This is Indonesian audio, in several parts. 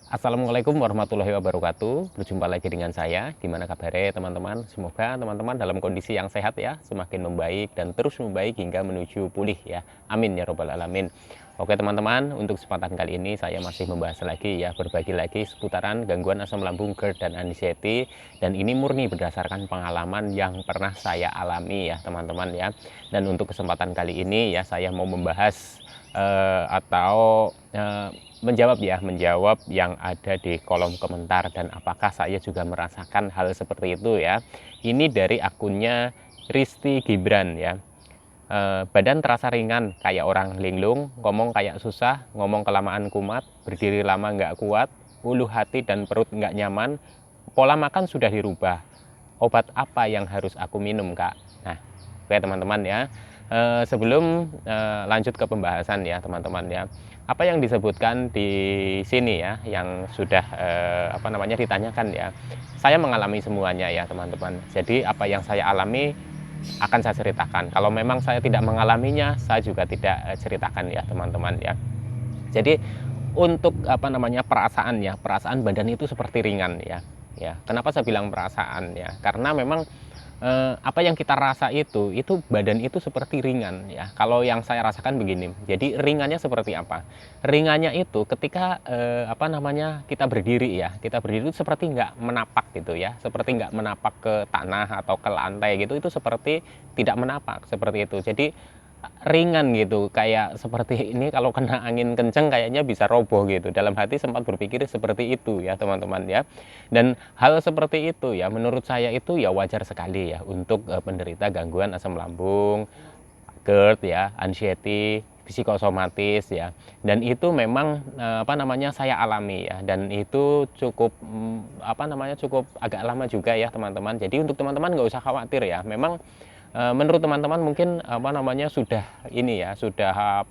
Assalamualaikum warahmatullahi wabarakatuh. Berjumpa lagi dengan saya. Gimana kabarnya teman-teman? Semoga teman-teman dalam kondisi yang sehat ya, semakin membaik dan terus membaik hingga menuju pulih ya. Amin ya robbal alamin. Oke teman-teman, untuk kesempatan kali ini saya masih membahas lagi ya, berbagi lagi seputaran gangguan asam lambung, GERD dan anxiety. Dan ini murni berdasarkan pengalaman yang pernah saya alami ya teman-teman ya. Dan untuk kesempatan kali ini ya, saya mau membahas menjawab yang ada di kolom komentar, dan apakah saya juga merasakan hal seperti itu ya. Ini dari akunnya Risti Gibran ya. Badan terasa ringan kayak orang linglung, ngomong kayak susah, ngomong kelamaan kumat, berdiri lama nggak kuat, ulu hati dan perut nggak nyaman, pola makan sudah dirubah. Obat apa yang harus aku minum kak? Nah, oke teman-teman ya. Sebelum lanjut ke pembahasan ya teman-teman ya, apa yang disebutkan di sini ya, yang sudah ditanyakan ya, saya mengalami semuanya ya teman-teman. Jadi apa yang saya alami akan saya ceritakan. Kalau memang saya tidak mengalaminya, saya juga tidak ceritakan ya teman-teman ya. Jadi untuk perasaan ya, perasaan badan itu seperti ringan ya. Ya, kenapa saya bilang perasaan ya? Karena memang apa yang kita rasa itu badan itu seperti ringan ya. Kalau yang saya rasakan begini, jadi ringannya seperti apa? Ringannya itu ketika kita berdiri ya, kita berdiri itu seperti nggak menapak gitu ya, seperti nggak menapak ke tanah atau ke lantai gitu, itu seperti tidak menapak seperti itu. Jadi ringan gitu, kayak seperti ini kalau kena angin kenceng kayaknya bisa roboh gitu. Dalam hati sempat berpikir seperti itu ya teman-teman ya. Dan hal seperti itu ya menurut saya itu ya wajar sekali ya untuk penderita gangguan asam lambung, GERD ya, anxiety, psikosomatis ya. Dan itu memang saya alami ya, dan itu cukup cukup agak lama juga ya teman-teman. Jadi untuk teman-teman nggak usah khawatir ya. Memang menurut teman-teman mungkin sudah ini ya, sudah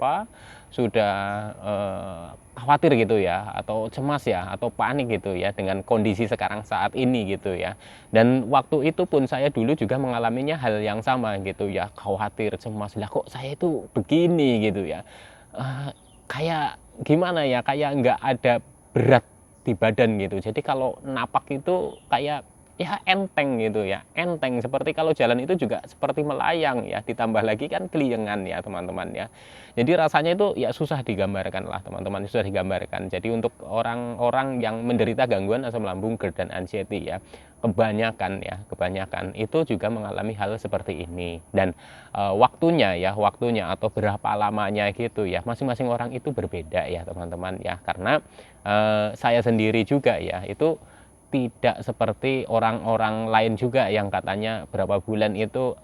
khawatir gitu ya, atau cemas ya, atau panik gitu ya dengan kondisi sekarang saat ini gitu ya. Dan waktu itu pun saya dulu juga mengalaminya hal yang sama gitu ya, khawatir, cemas, lah kok saya itu begini gitu ya. Kayak gimana ya, kayak nggak ada berat di badan gitu. Jadi kalau napak itu kayak ya enteng gitu ya, enteng, seperti kalau jalan itu juga seperti melayang ya, ditambah lagi kan keliengan ya teman-teman ya. Jadi rasanya itu ya susah digambarkan lah teman-teman, susah digambarkan. Jadi untuk orang-orang yang menderita gangguan asam lambung, GERD dan anxiety ya, kebanyakan itu juga mengalami hal seperti ini. Dan waktunya atau berapa lamanya gitu ya, masing-masing orang itu berbeda ya teman-teman ya. Karena saya sendiri juga ya, itu tidak seperti orang-orang lain juga yang katanya berapa bulan itu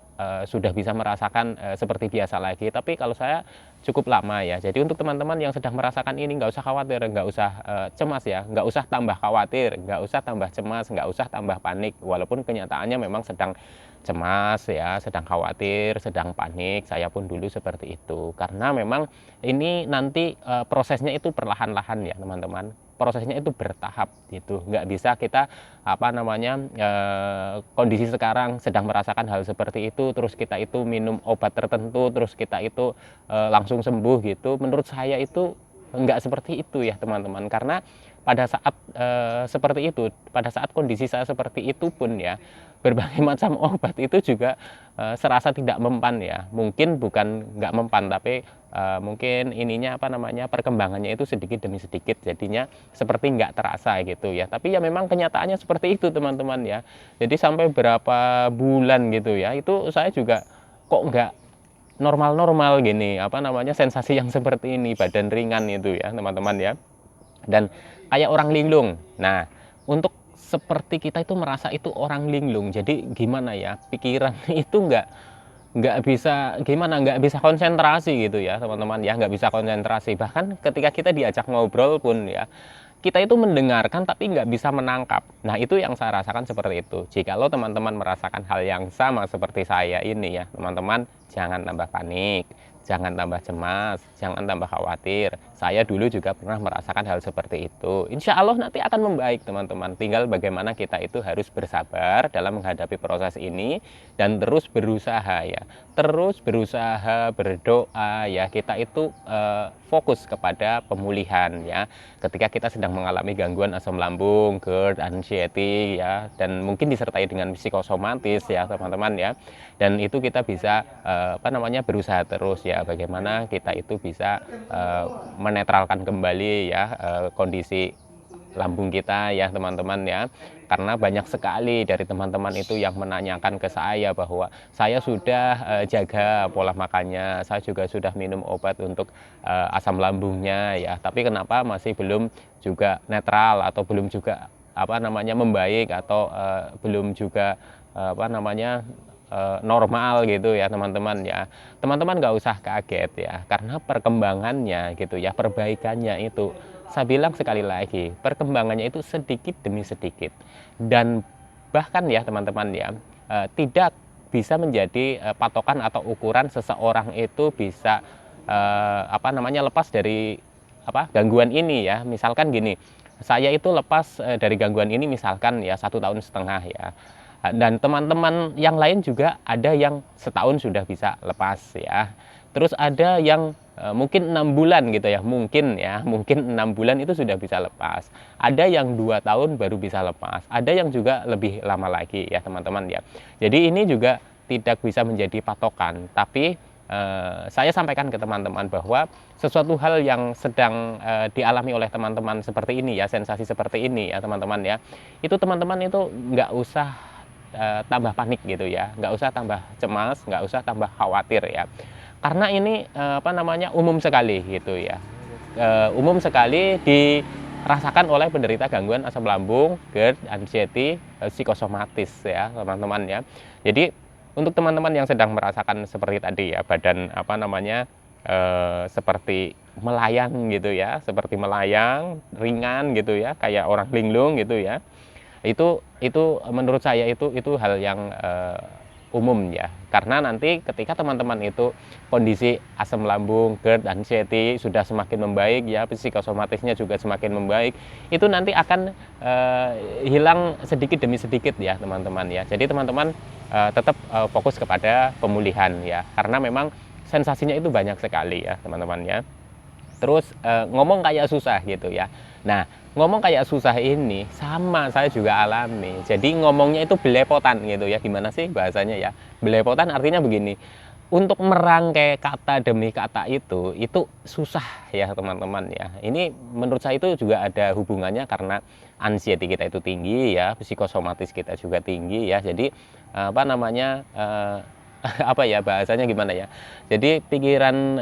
sudah bisa merasakan seperti biasa lagi. Tapi kalau saya cukup lama ya. Jadi untuk teman-teman yang sedang merasakan ini, nggak usah khawatir, nggak usah cemas ya, nggak usah tambah khawatir, nggak usah tambah cemas, nggak usah tambah panik. Walaupun kenyataannya memang sedang cemas ya, sedang khawatir, sedang panik. Saya pun dulu seperti itu. Karena memang ini nanti prosesnya itu perlahan-lahan ya teman-teman. Prosesnya itu bertahap gitu, nggak bisa kita kondisi sekarang sedang merasakan hal seperti itu terus kita itu minum obat tertentu terus kita itu langsung sembuh gitu. Menurut saya itu nggak seperti itu ya teman-teman, karena pada saat seperti itu, pada saat kondisi saya seperti itu pun ya, berbagai macam obat itu juga serasa tidak mempan ya. Mungkin bukan nggak mempan, tapi mungkin ininya perkembangannya itu sedikit demi sedikit, jadinya seperti nggak terasa gitu ya. Tapi ya memang kenyataannya seperti itu teman-teman ya. Jadi sampai berapa bulan gitu ya, itu saya juga kok nggak normal-normal gini, sensasi yang seperti ini, badan ringan itu ya teman-teman ya, dan kayak orang linglung. Nah, untuk seperti kita itu merasa itu orang linglung, jadi gimana ya, pikiran itu nggak bisa konsentrasi gitu ya teman-teman ya, nggak bisa konsentrasi. Bahkan ketika kita diajak ngobrol pun ya, kita itu mendengarkan tapi nggak bisa menangkap. Nah itu yang saya rasakan seperti itu. Jikalau teman-teman merasakan hal yang sama seperti saya ini ya teman-teman, jangan tambah panik, jangan tambah cemas, jangan tambah khawatir. Saya dulu juga pernah merasakan hal seperti itu. Insya Allah nanti akan membaik teman-teman. Tinggal bagaimana kita itu harus bersabar dalam menghadapi proses ini dan terus berusaha ya. Terus berusaha, berdoa ya. Kita itu fokus kepada pemulihan ya. Ketika kita sedang mengalami gangguan asam lambung, GERD, anxiety ya, dan mungkin disertai dengan psikosomatis ya teman-teman ya. Dan itu kita bisa berusaha terus ya. Bagaimana kita itu bisa menetralkan kembali ya kondisi lambung kita ya teman-teman ya, karena banyak sekali dari teman-teman itu yang menanyakan ke saya bahwa saya sudah jaga pola makannya, saya juga sudah minum obat untuk asam lambungnya ya, tapi kenapa masih belum juga netral atau belum juga membaik atau belum juga normal gitu ya teman-teman ya. Teman-teman nggak usah kaget ya, karena perkembangannya gitu ya, perbaikannya itu saya bilang sekali lagi, perkembangannya itu sedikit demi sedikit, dan bahkan ya teman-teman ya, tidak bisa menjadi patokan atau ukuran seseorang itu bisa lepas dari gangguan ini ya. Misalkan gini, saya itu lepas dari gangguan ini misalkan ya 1,5 tahun ya, dan teman-teman yang lain juga ada yang setahun sudah bisa lepas ya. Terus ada yang mungkin 6 bulan gitu ya, mungkin 6 bulan itu sudah bisa lepas. Ada yang 2 tahun baru bisa lepas, ada yang juga lebih lama lagi ya teman-teman ya. Jadi ini juga tidak bisa menjadi patokan, tapi saya sampaikan ke teman-teman bahwa sesuatu hal yang sedang dialami oleh teman-teman seperti ini ya, sensasi seperti ini ya teman-teman ya, itu teman-teman itu nggak usah tambah panik gitu ya, nggak usah tambah cemas, nggak usah tambah khawatir ya, karena ini umum sekali gitu ya, umum sekali dirasakan oleh penderita gangguan asam lambung, GERD, anxiety, psikosomatis ya teman-teman ya. Jadi untuk teman-teman yang sedang merasakan seperti tadi ya, badan seperti melayang gitu ya, seperti melayang ringan gitu ya, kayak orang linglung gitu ya, itu menurut saya itu hal yang umum ya, karena nanti ketika teman-teman itu kondisi asam lambung, GERD, anxiety sudah semakin membaik ya, psikosomatisnya juga semakin membaik, itu nanti akan hilang sedikit demi sedikit ya teman-teman ya. Jadi teman-teman tetap fokus kepada pemulihan ya, karena memang sensasinya itu banyak sekali ya teman-teman ya. Terus ngomong kayak susah gitu ya. Nah, ngomong kayak susah ini sama saya juga alami. Jadi ngomongnya itu belepotan gitu ya. Gimana sih bahasanya ya? Belepotan artinya begini. Untuk merangkai kata demi kata itu susah ya teman-teman ya. Ini menurut saya itu juga ada hubungannya karena anxiety kita itu tinggi ya, psikosomatis kita juga tinggi ya. Jadi bahasanya gimana ya, jadi pikiran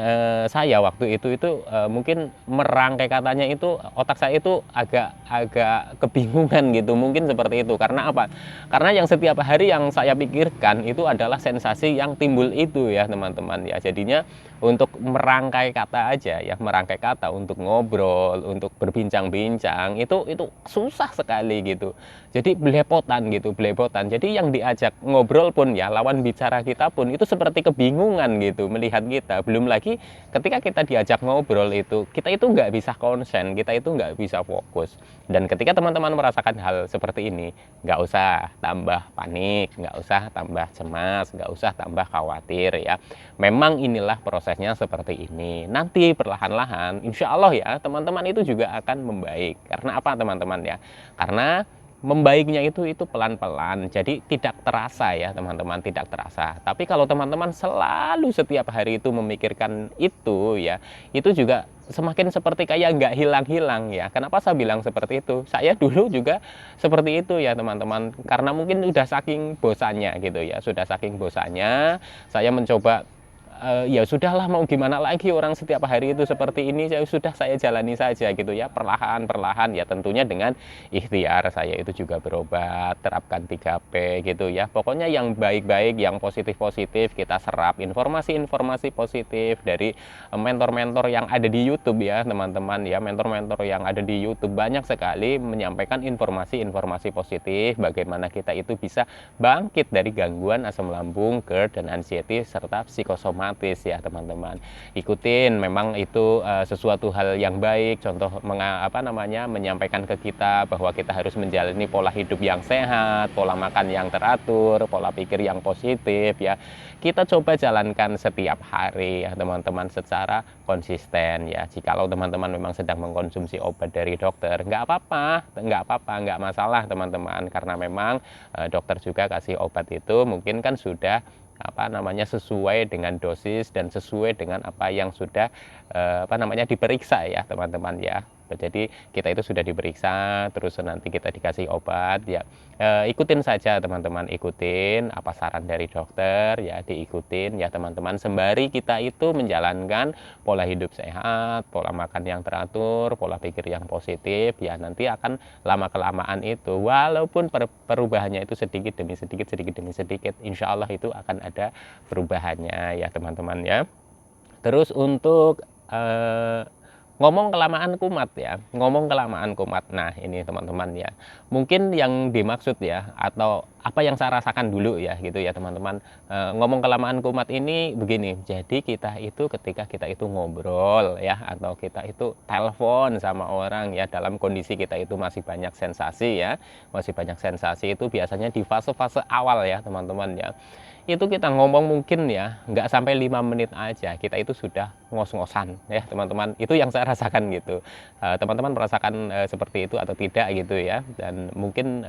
saya waktu itu mungkin merangkai katanya itu, otak saya itu agak kebingungan gitu, mungkin seperti itu. Karena apa? Karena yang setiap hari yang saya pikirkan itu adalah sensasi yang timbul itu ya teman-teman ya. Jadinya untuk merangkai kata aja ya, merangkai kata untuk ngobrol, untuk berbincang-bincang itu susah sekali gitu. Jadi belepotan gitu, belepotan. Jadi yang diajak ngobrol pun ya, lawan bicara kita pun itu seperti kebingungan gitu melihat kita. Belum lagi ketika kita diajak ngobrol itu, kita itu nggak bisa konsen, kita itu nggak bisa fokus. Dan ketika teman-teman merasakan hal seperti ini, nggak usah tambah panik, nggak usah tambah cemas, nggak usah tambah khawatir ya. Memang inilah prosesnya seperti ini. Nanti perlahan-lahan, insya Allah ya teman-teman itu juga akan membaik. Karena apa teman-teman ya? Karena membaiknya itu pelan-pelan, jadi tidak terasa ya teman-teman, tidak terasa. Tapi kalau teman-teman selalu setiap hari itu memikirkan itu ya, itu juga semakin seperti kayak nggak hilang-hilang ya. Kenapa saya bilang seperti itu? Saya dulu juga seperti itu ya teman-teman, karena mungkin udah saking bosannya gitu ya, sudah saking bosannya saya mencoba ya sudahlah, mau gimana lagi, orang setiap hari itu seperti ini, ya sudah saya jalani saja gitu ya, perlahan-perlahan ya, tentunya dengan ikhtiar saya itu juga berobat, terapkan 3P gitu ya. Pokoknya yang baik-baik, yang positif-positif kita serap, informasi-informasi positif dari mentor-mentor yang ada di YouTube ya teman-teman ya. Mentor-mentor yang ada di YouTube banyak sekali menyampaikan informasi-informasi positif bagaimana kita itu bisa bangkit dari gangguan asam lambung, GERD, dan anxiety serta psikosomatis psikosomatis ya teman-teman. Ikutin, memang itu sesuatu hal yang baik, contoh menyampaikan ke kita bahwa kita harus menjalani pola hidup yang sehat, pola makan yang teratur, pola pikir yang positif ya. Kita coba jalankan setiap hari ya teman-teman secara konsisten ya. Jikalau teman-teman memang sedang mengkonsumsi obat dari dokter, nggak apa-apa, nggak masalah teman-teman, karena memang dokter juga kasih obat itu mungkin kan sudah sesuai dengan dosis dan sesuai dengan apa yang sudah diperiksa ya teman-teman ya. Jadi kita itu sudah diperiksa, terus nanti kita dikasih obat ya. Ikutin saja teman-teman, ikutin apa saran dari dokter ya, diikutin ya teman-teman, sembari kita itu menjalankan pola hidup sehat, pola makan yang teratur, pola pikir yang positif ya. Nanti akan lama kelamaan itu walaupun perubahannya itu sedikit demi sedikit, insya Allah itu akan ada perubahannya ya teman-teman ya. Terus untuk ngomong kelamaan kumat ya, nah ini teman-teman ya, mungkin yang dimaksud ya, atau apa yang saya rasakan dulu ya gitu ya teman-teman. Ngomong kelamaan kumat ini begini, jadi kita itu ketika kita itu ngobrol ya, atau kita itu telepon sama orang ya, dalam kondisi kita itu masih banyak sensasi ya, itu biasanya di fase-fase awal ya teman-teman ya. Itu kita ngomong mungkin ya nggak sampai 5 menit aja kita itu sudah ngos-ngosan ya teman-teman. Itu yang saya rasakan gitu. Teman-teman merasakan seperti itu atau tidak gitu ya. Dan mungkin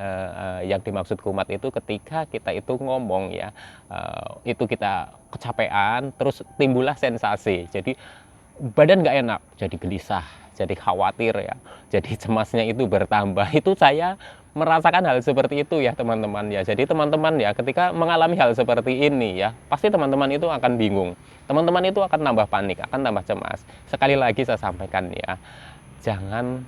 yang dimaksud kumat itu ketika kita itu ngomong ya, itu kita kecapean terus timbullah sensasi, jadi badan nggak enak, jadi gelisah, jadi khawatir ya, jadi cemasnya itu bertambah. Itu saya merasakan hal seperti itu ya teman-teman ya. Jadi teman-teman ya ketika mengalami hal seperti ini ya, pasti teman-teman itu akan bingung, teman-teman itu akan tambah panik, akan tambah cemas. Sekali lagi saya sampaikan ya, jangan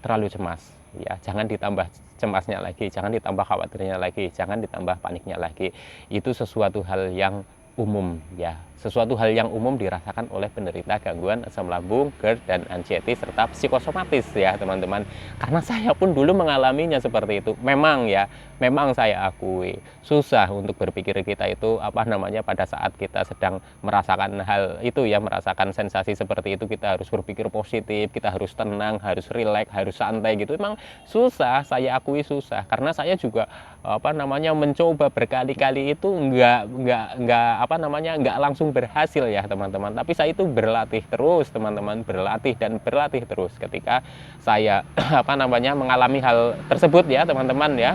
terlalu cemas ya, jangan ditambah cemasnya lagi, jangan ditambah khawatirnya lagi, jangan ditambah paniknya lagi. Itu sesuatu hal yang umum ya, sesuatu hal yang umum dirasakan oleh penderita gangguan asam lambung, GERD, dan anxiety serta psikosomatis ya teman-teman. Karena saya pun dulu mengalaminya seperti itu. Memang ya, memang saya akui susah untuk berpikir kita itu pada saat kita sedang merasakan hal itu ya, merasakan sensasi seperti itu, kita harus berpikir positif, kita harus tenang, harus rileks, harus santai gitu. Memang susah, saya akui susah, karena saya juga mencoba berkali-kali itu nggak langsung berhasil ya teman-teman. Tapi saya itu berlatih terus teman-teman, berlatih terus. Ketika saya mengalami hal tersebut ya teman-teman ya,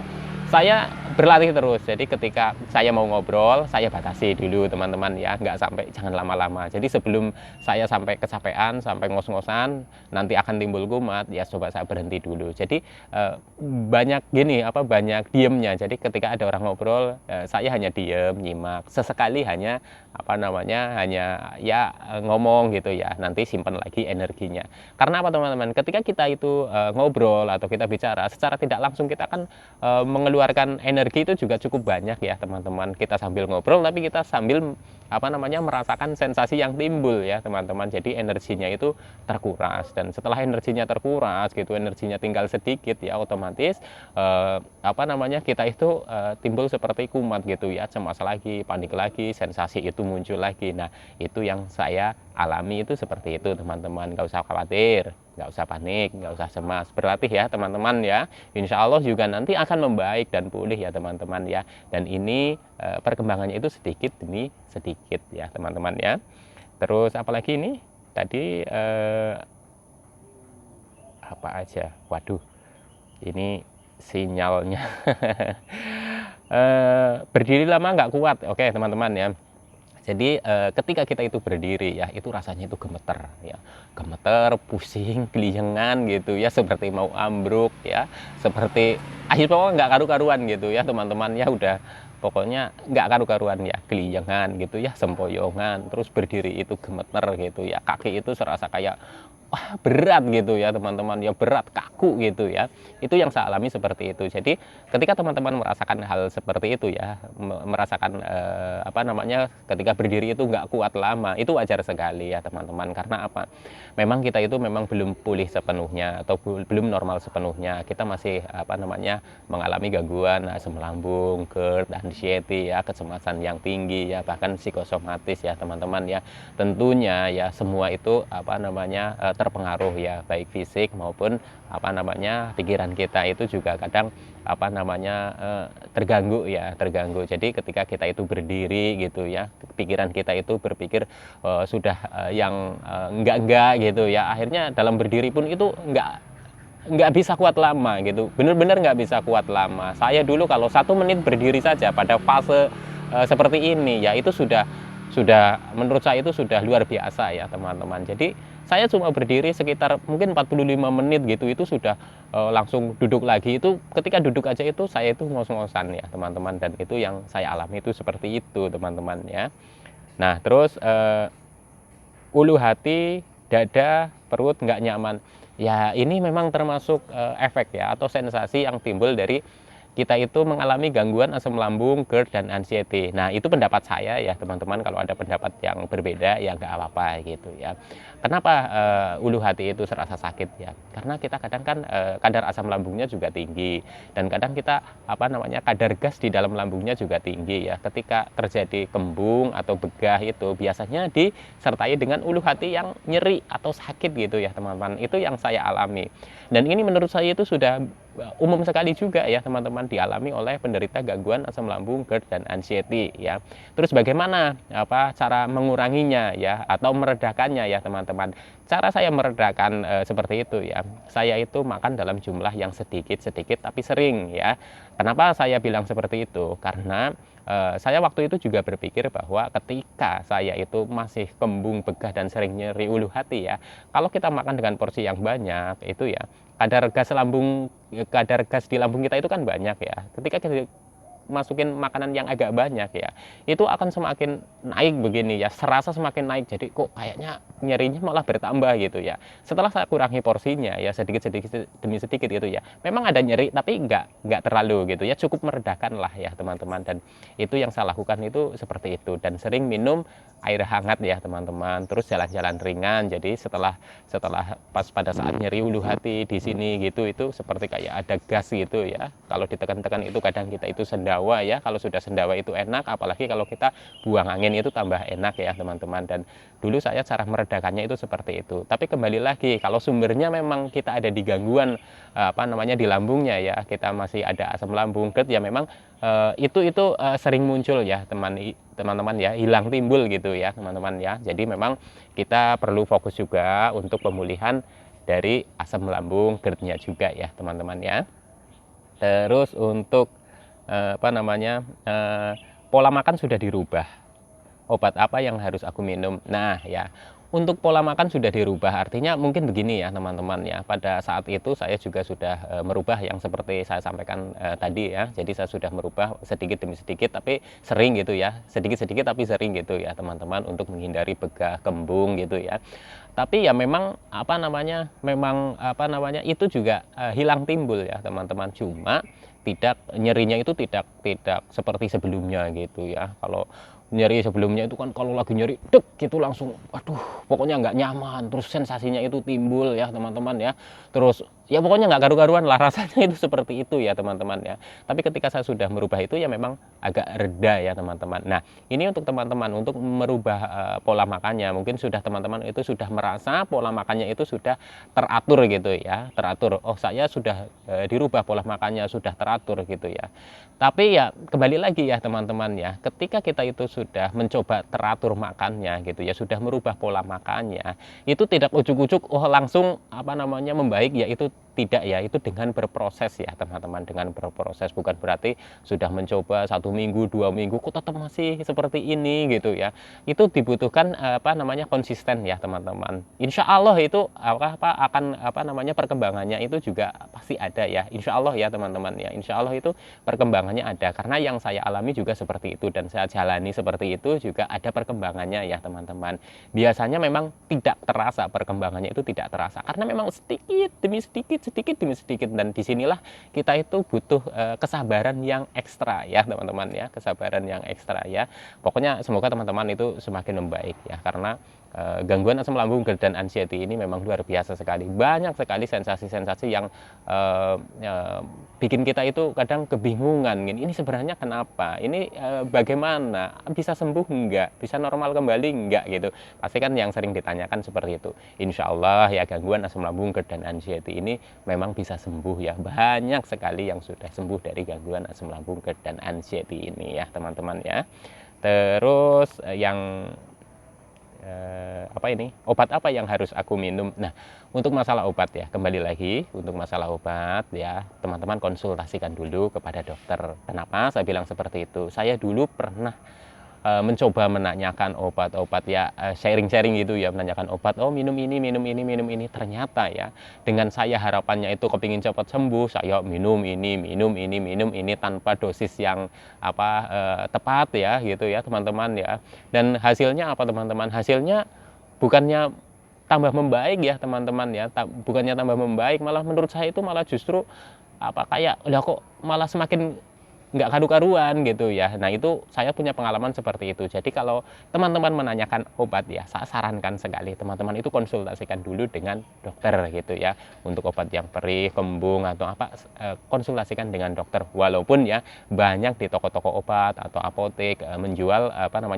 saya berlatih terus. Jadi ketika saya mau ngobrol, saya batasi dulu teman-teman ya, jangan lama-lama. Jadi sebelum saya sampai kecapean, sampai ngos-ngosan, nanti akan timbul kumat, ya coba saya berhenti dulu. Jadi banyak diemnya. Jadi ketika ada orang ngobrol, saya hanya diem, nyimak. Sesekali hanya ngomong gitu ya, nanti simpan lagi energinya. Karena apa teman-teman? Ketika kita itu ngobrol atau kita bicara, secara tidak langsung kita akan mengeluarkan energi itu juga cukup banyak ya teman-teman. Kita sambil ngobrol tapi kita sambil merasakan sensasi yang timbul ya teman-teman. Jadi energinya itu terkuras, dan setelah energinya terkuras gitu, energinya tinggal sedikit ya, otomatis kita itu timbul seperti kumat gitu ya, cemas lagi, panik lagi, sensasi itu muncul lagi. Nah, itu yang saya alami itu seperti itu teman-teman. Nggak usah khawatir, nggak usah panik, nggak usah cemas, berlatih ya teman-teman ya. Insya Allah juga nanti akan membaik dan pulih ya teman-teman ya. Dan ini perkembangannya itu sedikit demi sedikit ya teman-teman ya. Terus apalagi ini tadi apa aja, waduh ini sinyalnya. Berdiri lama nggak kuat, oke teman-teman ya. Jadi ketika kita itu berdiri ya, itu rasanya itu gemeter ya, gemeter, pusing, keliengan gitu ya, seperti mau ambruk ya, seperti pokoknya nggak karu-karuan gitu ya teman-teman ya. Udah pokoknya nggak karu-karuan ya, keliengan gitu ya, sempoyongan, terus berdiri itu gemeter gitu ya, kaki itu serasa kayak wah berat gitu ya teman-teman, ya berat, kaku gitu ya. Itu yang saya alami seperti itu. Jadi ketika teman-teman merasakan hal seperti itu ya, merasakan apa namanya, ketika berdiri itu nggak kuat lama, itu wajar sekali ya teman-teman. Karena apa? Memang kita itu memang belum pulih sepenuhnya atau belum normal sepenuhnya. Kita masih apa namanya, mengalami gangguan asam lambung, GERD, anxiety ya, kecemasan yang tinggi ya, bahkan psikosomatis ya teman-teman ya. Tentunya ya semua itu apa namanya, terpengaruh ya, baik fisik maupun apa namanya, pikiran kita itu juga kadang apa namanya, terganggu ya, terganggu. Jadi ketika kita itu berdiri gitu ya, pikiran kita itu berpikir sudah yang enggak gitu ya, akhirnya dalam berdiri pun itu nggak bisa kuat lama gitu, bener-bener nggak bisa kuat lama. Saya dulu kalau 1 menit berdiri saja pada fase seperti ini ya, itu sudah menurut saya itu sudah luar biasa ya teman-teman. Jadi saya cuma berdiri sekitar mungkin 45 menit gitu, itu sudah langsung duduk lagi. Itu ketika duduk aja itu saya itu ngos-ngosan ya teman-teman, dan itu yang saya alami itu seperti itu teman-teman ya. Nah terus ulu hati, dada, perut nggak nyaman. Ya ini memang termasuk efek ya, atau sensasi yang timbul dari kita itu mengalami gangguan asam lambung, GERD, dan anxiety. Nah itu pendapat saya ya teman-teman, kalau ada pendapat yang berbeda ya nggak apa-apa gitu ya. Kenapa ulu hati itu serasa sakit ya? Karena kita kadang kan kadar asam lambungnya juga tinggi, dan kadang kita apa namanya, kadar gas di dalam lambungnya juga tinggi ya. Ketika terjadi kembung atau begah itu biasanya disertai dengan ulu hati yang nyeri atau sakit gitu ya teman-teman. Itu yang saya alami, dan ini menurut saya itu sudah umum sekali juga ya teman-teman, dialami oleh penderita gangguan asam lambung, GERD, dan anxiety ya. Terus bagaimana apa cara menguranginya ya, atau meredakannya ya teman-teman? Cara saya meredakan seperti itu ya, saya itu makan dalam jumlah yang sedikit-sedikit tapi sering ya. Kenapa saya bilang seperti itu? Karena saya waktu itu juga berpikir bahwa ketika saya itu masih kembung, begah, dan sering nyeri ulu hati ya, kalau kita makan dengan porsi yang banyak itu ya, kadar gas di lambung kita itu kan banyak ya. Ketika kita masukin makanan yang agak banyak ya, itu akan semakin naik begini ya, serasa semakin naik. Jadi kok kayaknya nyerinya malah bertambah gitu ya. Setelah saya kurangi porsinya ya, sedikit-sedikit demi sedikit gitu ya, memang ada nyeri tapi nggak terlalu gitu ya, cukup meredakan lah ya teman-teman. Dan itu yang saya lakukan itu seperti itu, dan sering minum air hangat ya teman-teman. Terus jalan-jalan ringan. Jadi setelah pas pada saat nyeri ulu hati di sini gitu, itu seperti kayak ada gas gitu ya. Kalau ditekan-tekan itu kadang kita itu sendawa ya. Kalau sudah sendawa itu enak, apalagi kalau kita buang angin itu tambah enak ya teman-teman. Dan dulu saya cara meredakannya itu seperti itu. Tapi kembali lagi, kalau sumbernya memang kita ada di gangguan apa namanya, di lambungnya ya, kita masih ada asam lambung, GERD ya, memang itu sering muncul ya teman-teman ya, hilang timbul gitu ya teman-teman ya. Jadi memang kita perlu fokus juga untuk pemulihan dari asam lambung, GERD-nya juga ya teman-teman ya. Terus untuk apa namanya, pola makan sudah dirubah. Obat apa yang harus aku minum? Nah ya, untuk pola makan sudah dirubah, artinya mungkin begini ya teman-teman ya. Pada saat itu saya juga sudah merubah yang seperti saya sampaikan tadi ya. Jadi saya sudah merubah sedikit demi sedikit tapi sering gitu ya, sedikit-sedikit tapi sering gitu ya teman-teman, untuk menghindari begah, kembung gitu ya. Tapi ya memang apa namanya itu juga hilang timbul ya teman-teman. Cuma nyerinya itu tidak seperti sebelumnya gitu ya. Kalau nyeri sebelumnya itu kan, kalau lagi nyeri dek gitu langsung aduh pokoknya nggak nyaman, terus sensasinya itu timbul ya teman-teman ya, terus ya pokoknya nggak karu-karuan lah rasanya itu, seperti itu ya teman-teman ya. Tapi ketika saya sudah merubah itu ya memang agak reda ya teman-teman. Nah ini untuk teman-teman untuk merubah pola makannya, mungkin sudah teman-teman itu sudah merasa pola makannya itu sudah teratur gitu ya, teratur, oh saya sudah dirubah pola makannya, sudah teratur gitu ya. Tapi ya kembali lagi ya teman-teman ya, ketika kita itu sudah mencoba teratur makannya gitu ya, sudah merubah pola makannya, itu tidak ujuk-ujuk oh langsung apa namanya membaik ya, itu tidak ya, itu dengan berproses ya teman-teman, dengan berproses. Bukan berarti sudah mencoba 1 minggu, 2 minggu kok tetap masih seperti ini gitu ya. Itu dibutuhkan konsisten ya teman-teman. Insya Allah itu perkembangannya itu juga pasti ada ya. Insya Allah ya teman-teman ya. Insya Allah itu perkembangannya ada, karena yang saya alami juga seperti itu dan saya jalani seperti itu, juga ada perkembangannya ya teman-teman. Biasanya memang tidak terasa, perkembangannya itu tidak terasa karena memang sedikit demi sedikit, sedikit demi sedikit, dan disinilah kita itu butuh kesabaran yang ekstra ya teman-teman ya, kesabaran yang ekstra ya. Pokoknya semoga teman-teman itu semakin membaik ya, karena gangguan asam lambung, GERD dan anxiety ini memang luar biasa sekali. Banyak sekali sensasi-sensasi yang bikin kita itu kadang kebingungan. Ini sebenarnya kenapa? Ini bagaimana? Bisa sembuh enggak? Bisa normal kembali enggak gitu? Pasti kan yang sering ditanyakan seperti itu. Insya Allah ya, gangguan asam lambung, GERD dan anxiety ini memang bisa sembuh ya. Banyak sekali yang sudah sembuh dari gangguan asam lambung, GERD dan anxiety ini ya teman-teman ya. Terus yang obat apa yang harus aku minum? Nah, untuk masalah obat ya, kembali lagi untuk masalah obat ya, teman-teman konsultasikan dulu kepada dokter. Kenapa saya bilang seperti itu? Saya dulu pernah mencoba menanyakan obat-obat ya, sharing-sharing gitu ya, menanyakan obat, oh minum ini, minum ini, minum ini. Ternyata ya, dengan saya harapannya itu kepingin cepat sembuh, saya minum ini, minum ini, minum ini tanpa dosis yang tepat ya gitu ya teman-teman ya. Dan hasilnya apa teman-teman? Hasilnya bukannya tambah membaik ya teman-teman ya, bukannya tambah membaik, malah menurut saya itu malah justru kayak udah kok malah semakin nggak karu-karuan gitu ya. Nah itu saya punya pengalaman seperti itu. Jadi kalau teman-teman menanyakan obat ya, saya sarankan sekali teman-teman itu konsultasikan dulu dengan dokter gitu ya. Untuk obat yang perih, kembung atau konsultasikan dengan dokter. Walaupun ya banyak di toko-toko obat atau apotek menjual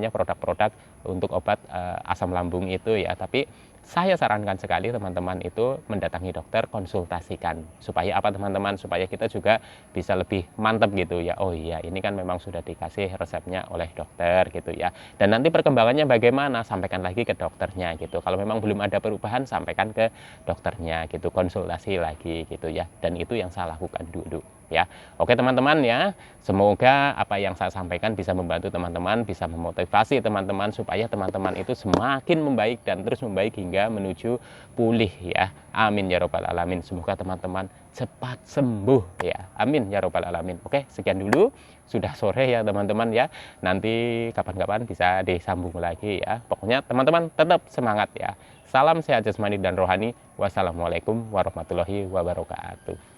produk-produk untuk obat asam lambung itu ya, tapi saya sarankan sekali teman-teman itu mendatangi dokter, konsultasikan supaya teman-teman, supaya kita juga bisa lebih mantap gitu ya. Oh iya, ini kan memang sudah dikasih resepnya oleh dokter gitu ya. Dan nanti perkembangannya bagaimana, sampaikan lagi ke dokternya gitu. Kalau memang belum ada perubahan, sampaikan ke dokternya gitu, konsultasi lagi gitu ya. Dan itu yang saya lakukan dulu ya. Oke teman-teman ya, semoga apa yang saya sampaikan bisa membantu teman-teman, bisa memotivasi teman-teman supaya teman-teman itu semakin membaik dan terus membaik hingga menuju pulih ya. Amin ya robbal alamin. Semoga teman-teman cepat sembuh ya. Amin ya robbal alamin. Oke, sekian dulu. Sudah sore ya teman-teman ya. Nanti kapan-kapan bisa disambung lagi ya. Pokoknya teman-teman tetap semangat ya. Salam sehat jasmani dan rohani. Wassalamualaikum warahmatullahi wabarakatuh.